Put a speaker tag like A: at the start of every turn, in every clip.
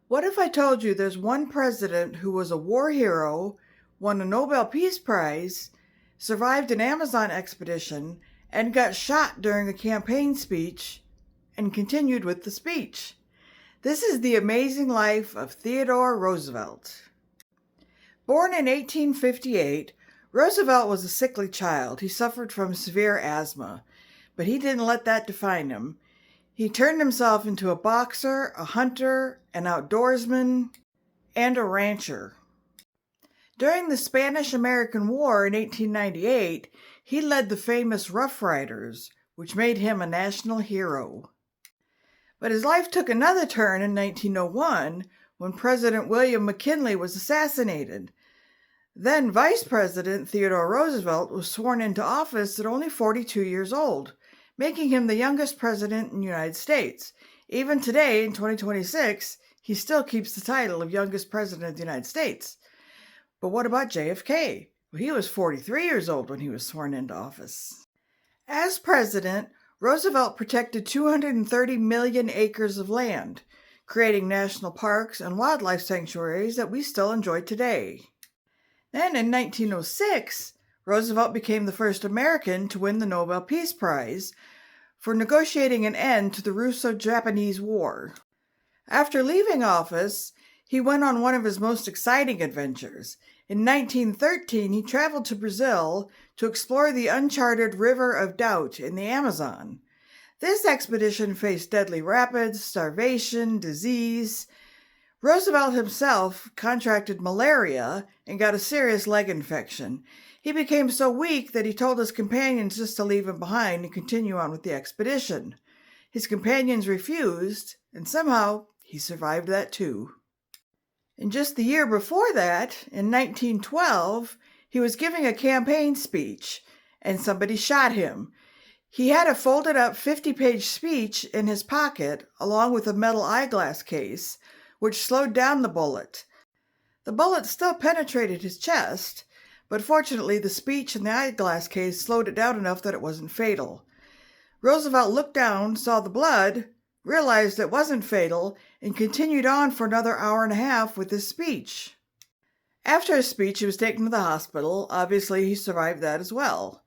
A: What if I told you there's one president who was a war hero, won a Nobel Peace Prize, survived an Amazon expedition, and got shot during a campaign speech, and continued with the speech? This is the amazing life of Theodore Roosevelt. Born in 1858, Roosevelt was a sickly child. He suffered from severe asthma, but he didn't let that define him. He turned himself into a boxer, a hunter, an outdoorsman, and a rancher. During the Spanish-American War in 1898, he led the famous Rough Riders, which made him a national hero. But his life took another turn in 1901 when President William McKinley was assassinated. Then Vice President Theodore Roosevelt was sworn into office at only 42 years old, making him the youngest president in the United States. Even today, in 2026, he still keeps the title of youngest president of the United States. But what about JFK? Well, he was 43 years old when he was sworn into office. As president, Roosevelt protected 230 million acres of land, creating national parks and wildlife sanctuaries that we still enjoy today. Then in 1906, Roosevelt became the first American to win the Nobel Peace Prize for negotiating an end to the Russo-Japanese War. After leaving office, he went on one of his most exciting adventures. In 1913, he traveled to Brazil to explore the uncharted River of Doubt in the Amazon. This expedition faced deadly rapids, starvation, disease. Roosevelt himself contracted malaria and got a serious leg infection. He became so weak that he told his companions just to leave him behind and continue on with the expedition. His companions refused, and somehow he survived that too. And just the year before that, in 1912, he was giving a campaign speech, and somebody shot him. He had a folded up 50-page speech in his pocket, along with a metal eyeglass case, which slowed down the bullet. The bullet still penetrated his chest, but fortunately the speech in the eyeglass case slowed it down enough that it wasn't fatal. Roosevelt looked down, saw the blood, realized it wasn't fatal, and continued on for another hour and a half with his speech. After his speech, he was taken to the hospital. Obviously, he survived that as well.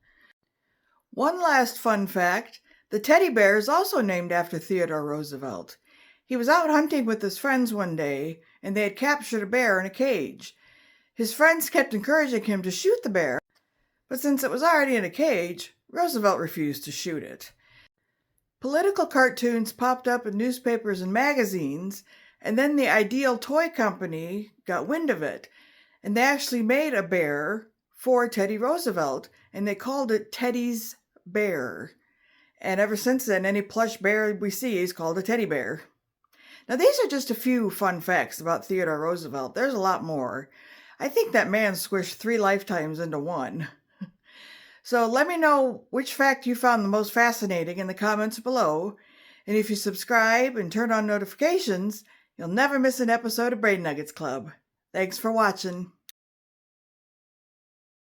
A: One last fun fact, the teddy bear is also named after Theodore Roosevelt. He was out hunting with his friends one day, and they had captured a bear in a cage. His friends kept encouraging him to shoot the bear, but since it was already in a cage, Roosevelt refused to shoot it. Political cartoons popped up in newspapers and magazines, and then the Ideal Toy Company got wind of it, and they actually made a bear for Teddy Roosevelt, and they called it Teddy's Bear. And ever since then, any plush bear we see is called a teddy bear. Now, these are just a few fun facts about Theodore Roosevelt. There's a lot more. I think that man squished 3 lifetimes into one. So let me know which fact you found the most fascinating in the comments below. And if you subscribe and turn on notifications, you'll never miss an episode of Brain Nuggets Club. Thanks for watching.